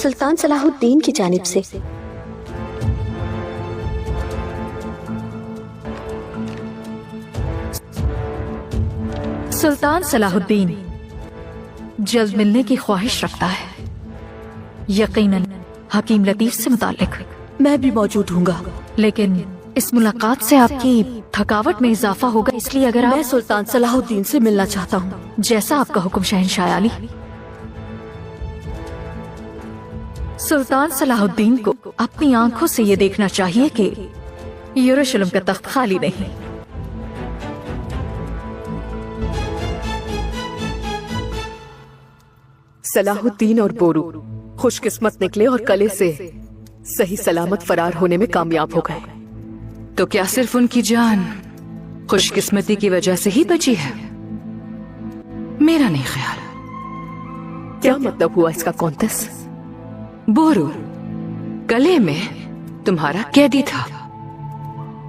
सुल्तान सलाहुद्दीन की जानिब से। सुल्तान सलाहुद्दीन जल्द मिलने की ख्वाहिश रखता है, यकीनन हकीम लतीफ से मुतालिक। मैं भी मौजूद हूँगा, लेकिन इस मुलाकात से आपकी थकावट में इजाफा होगा, इसलिए अगर मैं सुल्तान सलाहुद्दीन से मिलना चाहता हूँ। जैसा आपका हुक्म शहंशाह आली। सुल्तान सलाहुद्दीन को अपनी आंखों से ये देखना चाहिए कि यरूशलेम का तख्त खाली नहीं। सलाहुद्दीन और बोरू खुशकिस्मत निकले और कले से सही सलामत फरार होने में कामयाब हो गए। तो क्या सिर्फ उनकी जान खुशकिस्मती की वजह से ही बची है? मेरा नहीं ख्याल। क्या मतलब हुआ इसका कॉन्टेस? बोरू गले में तुम्हारा कैदी था।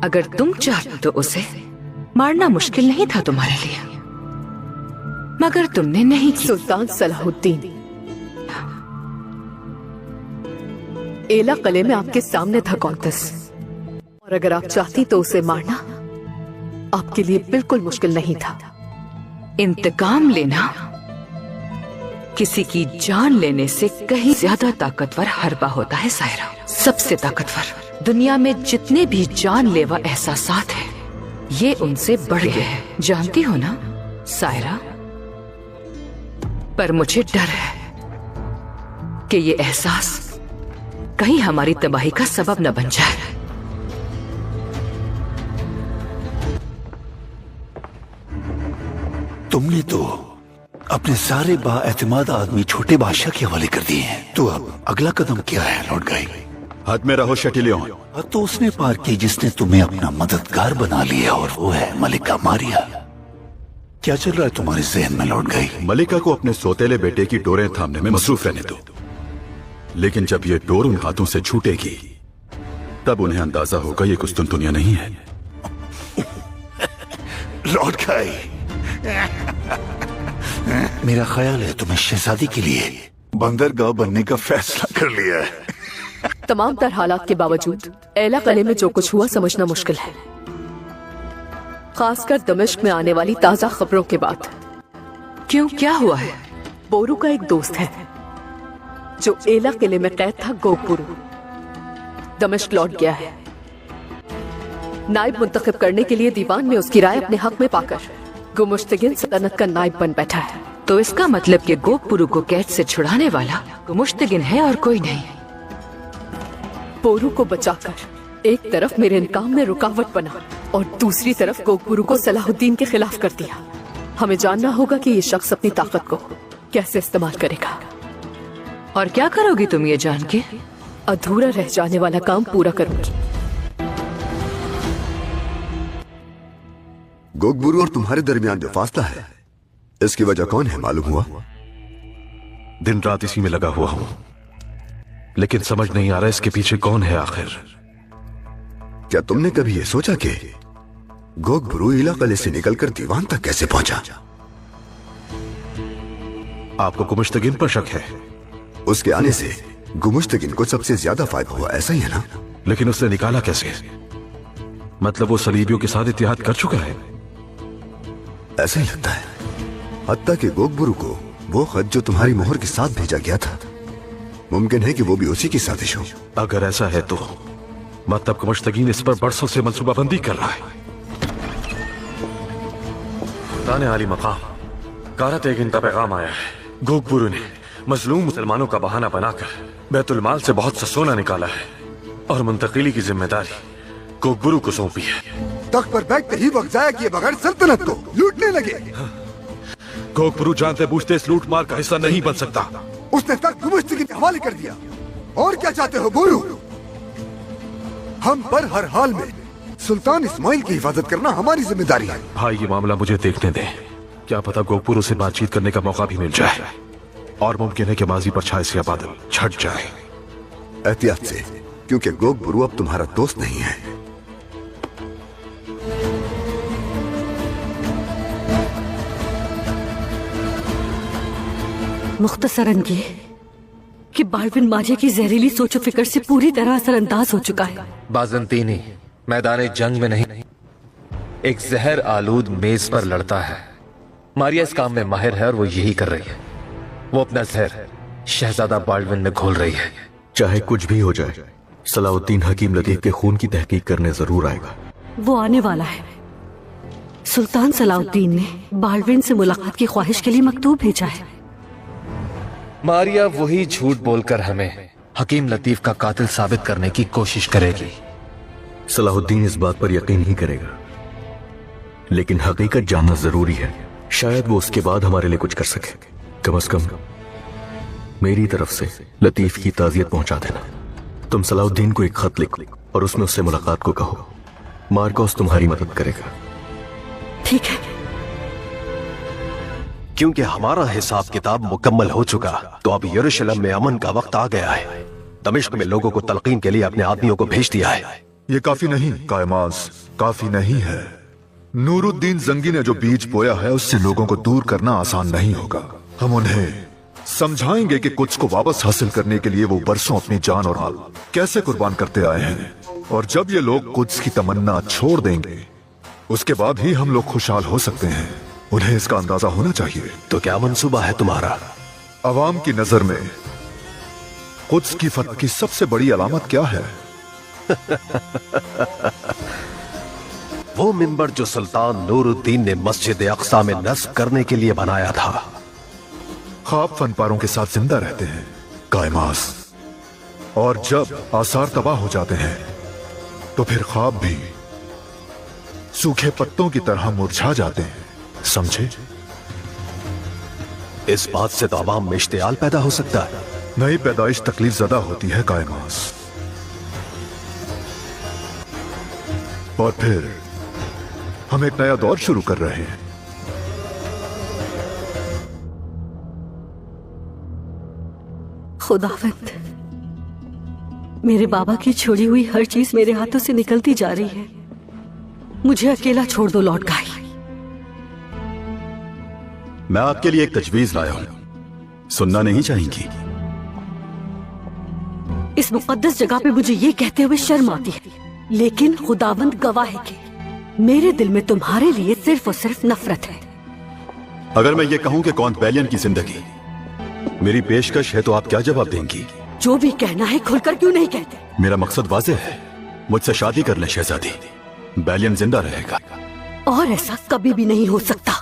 अगर तुम चाहते तो उसे मारना मुश्किल नहीं था तुम्हारे लिए, मगर तुमने नहीं किया। सुल्तान सलाहुद्दीन, एला कले में आपके सामने था कॉन्टेस, और अगर आप चाहती तो उसे मारना आपके लिए बिल्कुल मुश्किल नहीं था। इंतकाम लेना किसी की जान लेने से कहीं ज्यादा ताकतवर हरबा होता है सायरा। सबसे ताकतवर दुनिया में जितने भी जानलेवा एहसासात हैं, ये उनसे बढ़ गए हैं। जानती हो ना सायरा? पर मुझे डर है कि ये एहसास कहीं हमारी तबाही का सबब न बन जाए। तुमने तो अपने सारे बाएतमाद आदमी छोटे बादशाह के हवाले कर दिए हैं। तो अब अगला कदम क्या है लॉर्ड गाई? हद में रहो शटिलियन। हद तो उसने पार की जिसने तुम्हें अपना मददगार बना लिया, और वो है मलिका मारिया। क्या चल रहा है तुम्हारे जहन में लॉर्ड गाई? मलिका को अपने सोतेले बेटे की डोरें थामने में मसरूफ रहने दो, लेकिन जब ये डोर उन हाथों से छूटेगी तब उन्हें अंदाजा होगा ये कुछ दुनिया नहीं है। लॉर्ड गाई, मेरा ख्याल है तुमने शहजादी के लिए बंदरगाह बनने का फैसला कर लिया है। तमाम तर हालात के बावजूद एला कले में जो कुछ हुआ समझना मुश्किल है, खासकर दमिश्क में आने वाली ताजा खबरों के बाद। क्यों, क्या हुआ है? बोरू का एक दोस्त है जो एला किले में कैद था, गोगबुरू दमिश्क लौट गया है। नायब मुंतखब करने के लिए दीवान में उसकी राय अपने हक में पाकर गुमुश्तगिन सल्तनत का नायब बन बैठा है। तो इसका मतलब कि गोगबुरू को कैद से छुड़ाने वाला गुमुश्तगिन है और कोई नहीं। बोरू को बचाकर एक तरफ मेरे इंतकाम में रुकावट बना और दूसरी तरफ गोगबुरू को सलाहुद्दीन के खिलाफ कर दिया। हमें जानना होगा कि ये शख्स अपनी ताकत को कैसे इस्तेमाल करेगा। और क्या करोगी तुम ये जान के? अधूरा रह जाने वाला काम पूरा करूंगी। गोगबुरू और तुम्हारे दरमियान जो फासला है, इसकी वजह कौन है मालूम हुआ? दिन रात इसी में लगा हुआ हूं, लेकिन समझ नहीं आ रहा इसके पीछे कौन है आखिर। क्या तुमने कभी ये सोचा कि गोगबुरू इला किले से निकलकर दीवान तक कैसे पहुंचा? आपको गुमुश्तगिन पर शक है? उसके आने से गुमुश्तगिन को सबसे ज्यादा फायदा हुआ, ऐसा ही है ना? लेकिन उसने निकाला कैसे? मतलब वो सलीबियों के साथ इत्तेहाद कर चुका है? ऐसा ही लगता है। हत्ता कि गोगबुरू को वो खत जो तुम्हारी मोहर के साथ भेजा गया था, मुमकिन है कि वो भी उसी की साजिश हो। अगर ऐसा है तो मतलब गुमुश्तगिन इस पर बरसों से मंसूबाबंदी कर रहा है। ताने आली मकाम कारत एक इनका पैगाम आया है। गोगबुरू ने मजलूम मुसलमानों का बहाना बनाकर बैतुल माल से बहुत सा सोना निकाला है और मुंतकिली की जिम्मेदारी गोगबुरू को सौंपी है। तख्त पर बैठते ही वक्त जाया किए बगैर सल्तनत को लूटने लगे। गोगबुरू जानते बूझते इस लूट मार का हिस्सा नहीं बन सकता। उसने तख्त गुमुश्तगिन के हवाले कर दिया। और क्या चाहते हो बोरू? हम पर हर हाल में सुल्तान इस्माइल की हिफाजत करना हमारी जिम्मेदारी है। भाई ये मामला मुझे देखने दें, क्या पता गोगबुरू से बातचीत करने का मौका भी मिल जाए और मुमकिन है कि माजी पर छाए से बादल छट जाए। एहतियात से, क्योंकि गोगबुरू अब तुम्हारा दोस्त नहीं है। मुख्तसरन ये कि बालविन मारिया की जहरीली सोचो फिक्र से पूरी तरह असरअंदाज हो चुका है। बाज़ंतीनी मैदान जंग में नहीं, एक जहर आलूद मेज पर लड़ता है। मारिया इस काम में माहिर है और वो यही कर रही है। वो अपना जहर शहजादा बाल्डविन में घोल रही है। चाहे कुछ भी हो जाए, सलाहुद्दीन हकीम लतीफ के खून की तहकीक करने जरूर आएगा। वो आने वाला है। सुल्तान सलाहुद्दीन ने बाल्डविन से मुलाकात की ख्वाहिश के लिए मकतूब भेजा है। मारिया वही झूठ बोलकर हमें हकीम लतीफ का कातिल साबित करने की कोशिश करेगी। सलाहुद्दीन इस बात पर यकीन नहीं करेगा, लेकिन हकीकत जानना जरूरी है। शायद वो उसके बाद हमारे लिए कुछ कर सके। कम से कम मेरी तरफ से लतीफ की ताजियत पहुंचा देना। तुम सलाहुद्दीन को एक खत लिखो और उसमें उससे मुलाकात को कहो। मार्कोस तुम्हारी मदद करेगा। ठीक है। क्योंकि हमारा हिसाब किताब मुकम्मल हो चुका, तो अब यरूशलेम में अमन का वक्त आ गया है। दमिश्क में लोगों को तलकीन के लिए अपने आदमियों को भेज दिया है। ये काफी नहीं कायमास, काफी नहीं है। नूरुद्दीन जंगी ने जो बीज बोया है उससे लोगों को दूर करना आसान नहीं होगा। हम उन्हें समझाएंगे कि कुछ को वापस हासिल करने के लिए वो बरसों अपनी जान और माल कैसे कुर्बान करते आए हैं, और जब ये लोग कुछ की तमन्ना छोड़ देंगे उसके बाद ही हम लोग खुशहाल हो सकते हैं। उन्हें इसका अंदाजा होना चाहिए। तो क्या मंसूबा है तुम्हारा? अवाम की नजर में कुछ की फतह की सबसे बड़ी अलामत क्या है? वो मिंबर जो सुल्तान नूरुद्दीन ने मस्जिद अक्सा में नस्ब करने के लिए बनाया था। ख्वाब फनपारों के साथ जिंदा रहते हैं कायमास, और जब आसार तबाह हो जाते हैं तो फिर ख्वाब भी सूखे पत्तों की तरह मुरझा जाते हैं। समझे? इस बात से तो आवाम में इश्तियाल पैदा हो सकता है। नई पैदाइश तकलीफ ज़्यादा होती है कायमास, और फिर हम एक नया दौर शुरू कर रहे हैं। खुदावंद, मेरे बाबा की छोड़ी हुई हर चीज मेरे हाथों से निकलती जा रही है। मुझे अकेला छोड़ दो लॉर्ड गाई। मैं आपके लिए एक तजवीज लाया हूं, सुनना नहीं चाहेंगी? इस मुकद्दस जगह पे मुझे ये कहते हुए शर्म आती है, लेकिन खुदावंद गवाह है कि मेरे दिल में तुम्हारे लिए सिर्फ और सिर्फ नफरत है। अगर मैं ये कहूं कि कॉन्टबेलियन की जिंदगी मेरी पेशकश है, तो आप क्या जवाब देंगी? जो भी कहना है खुलकर क्यों नहीं कहते? मेरा मकसद वाज़ेह है, मुझसे शादी कर ले शहजादी, बैलियन जिंदा रहेगा। और ऐसा कभी भी नहीं हो सकता।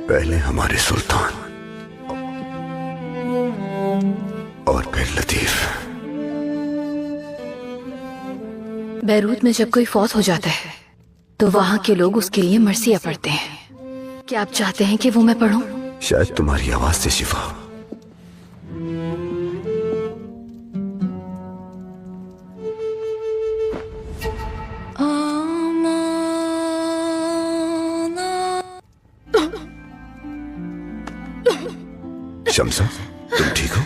पहले हमारे सुल्तान और फिर लतीफ। बैरूत में जब कोई फौत हो जाता है तो वहाँ के लोग उसके लिए मरसिया पढ़ते हैं। क्या आप चाहते हैं कि वो मैं पढ़ूं? शायद तुम्हारी आवाज से शिफा। शम्सा, तुम ठीक हो?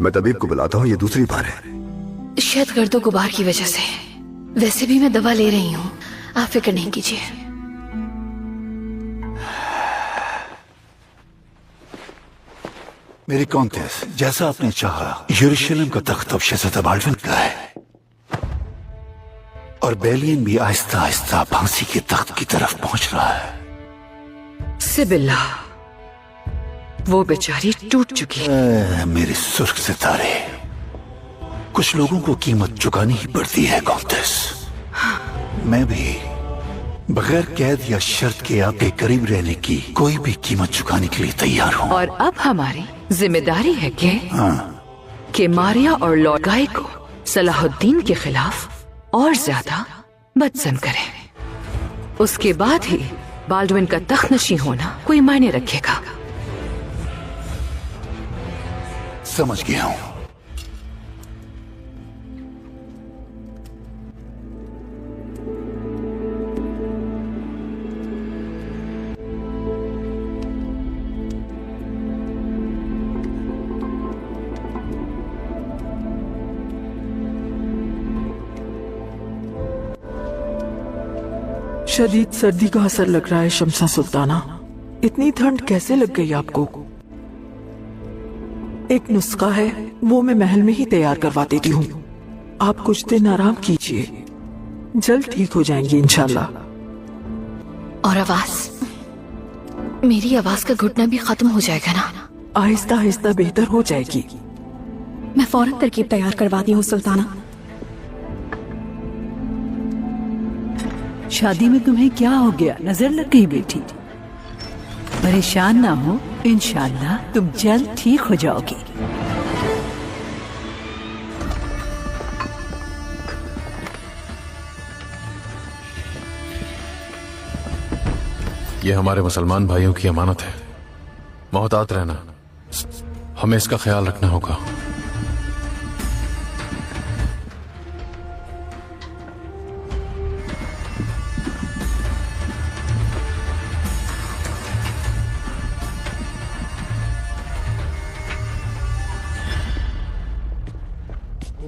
मैं तबीब को बुलाता हूँ, ये दूसरी बार है। शायद गर्दो गुबार की वजह से। वैसे भी मैं दवा ले रही हूँ, आप फिक्र नहीं कीजिए। मेरी कॉन्टेस, जैसा आपने चाहा, यरूशलेम का तख्त अब शहजादा बाल्डविन का है, और बेलियन भी आहिस्ता आहिस्ता फांसी के तख्त की तरफ पहुंच रहा है। सिबिल्ला, वो बेचारी टूट चुकी है। मेरे सुर्ख सितारे, कुछ लोगों को कीमत चुकानी ही पड़ती है कॉन्टेस। मैं भी बगैर कैद या शर्त के आपके करीब रहने की कोई भी कीमत चुकाने के लिए तैयार हूँ। और अब हमारी जिम्मेदारी है कि मारिया और लॉर्ड गाय को सलाहुद्दीन के खिलाफ और ज्यादा बदसन करें। उसके बाद ही बाल्डविन का तख्तनशी होना कोई मायने रखेगा। समझ गया हूं। शदीद सर्दी का असर लग रहा है शमसा सुल्ताना। इतनी ठंड कैसे लग गई आपको? एक नुस्खा है, वो मैं महल में ही तैयार करवा देती हूँ। आप कुछ दिन आराम कीजिए, जल्द ठीक हो जाएंगे इंशाल्लाह। और आवाज, मेरी आवाज का घुटना भी खत्म हो जाएगा ना? आहिस्ता आहिस्ता बेहतर हो जाएगी। मैं फौरन तरकीब तैयार करवाती हूँ सुल्ताना। शादी में तुम्हें क्या हो गया? नजर लग गई बेटी? परेशान ना हो, इंशाल्लाह तुम जल्द ठीक हो जाओगी। ये हमारे मुसलमान भाइयों की अमानत है, मोहतात रहना, हमें इसका ख्याल रखना होगा।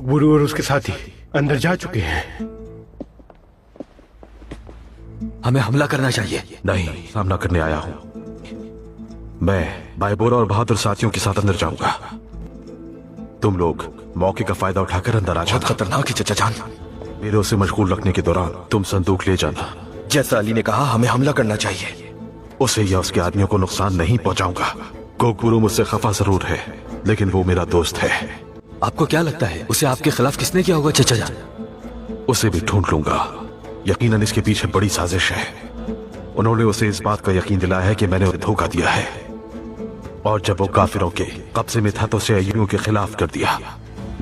गुरु और उसके साथी अंदर जा चुके हैं। हमें हमला करना चाहिए। नहीं, सामना करने आया हूं। मैं बायबोरा और बहादुर साथियों के साथ अंदर जाऊंगा। तुम लोग मौके का फायदा उठाकर अंदर आ जाना। बहुत खतरनाक है चचा जान। मेरे उसे मशगूल रखने के दौरान तुम संदूक ले जाना। जैसा अली ने कहा, हमें हमला करना चाहिए। उसे या उसके आदमियों को नुकसान नहीं पहुंचाऊंगा। गोगबुरु मुझसे खफा जरूर है, लेकिन वो मेरा दोस्त है। आपको क्या लगता है उसे आपके खिलाफ किसने किया होगा चचा जान? उसे भी ढूंढ लूंगा। यकीनन इसके पीछे बड़ी साजिश है। उन्होंने उसे इस बात का यकीन दिलाया है कि मैंने उसे धोखा दिया है, और जब वो काफिरों के कब्जे में था तो उसे अय्यूबियों के खिलाफ कर दिया।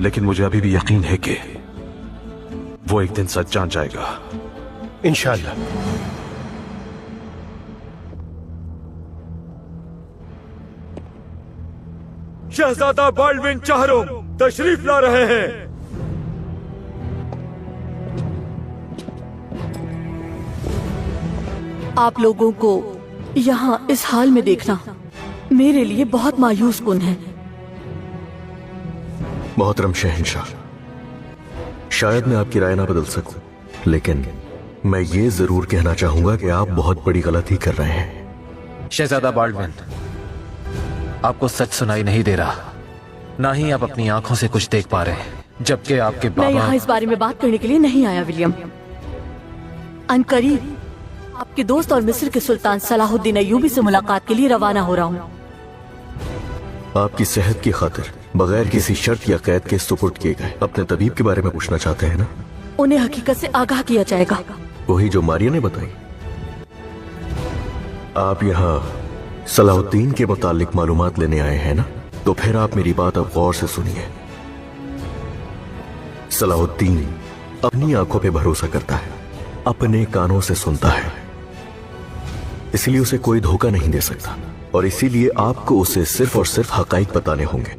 लेकिन मुझे अभी भी यकीन है कि वो एक दिन सच जान जाएगा इंशाल्लाह। शहजादा बाल्डविन चाहरुम तशरीफ ला रहे हैं। आप लोगों को यहाँ इस हाल में देखना मेरे लिए बहुत मायूस कुन है। मोहतरम शहंशाह, शायद मैं आपकी राय ना बदल सकूं, लेकिन मैं ये जरूर कहना चाहूंगा कि आप बहुत बड़ी गलती कर रहे हैं। शहजादा बाल्डविन, आपको सच सुनाई नहीं दे रहा, ना ही आप अपनी आंखों से कुछ देख पा रहे हैं, जबकि आपके मैं बाबा। यहाँ इस बारे में बात करने के लिए नहीं आया विलियम। अनकरीब आपके दोस्त और मिस्र के सुल्तान सलाहुद्दीन अय्यूबी से मुलाकात के लिए रवाना हो रहा हूँ। आपकी सेहत की खातिर बगैर किसी शर्त या कैद के सुपुर्द किए गए अपने तबीब के बारे में पूछना चाहते हैं ना? उन्हें हकीकत से आगाह किया जाएगा। वही जो मारिया ने बताई। आप यहाँ सलाहुद्दीन के मुतालिक मालूमात लेने आए हैं ना? तो फिर आप मेरी बात अब गौर से सुनिए। सलाहुद्दीन अपनी आंखों पे भरोसा करता है, अपने कानों से सुनता है, इसलिए उसे कोई धोखा नहीं दे सकता, और इसीलिए आपको उसे सिर्फ और सिर्फ हकाइक बताने होंगे।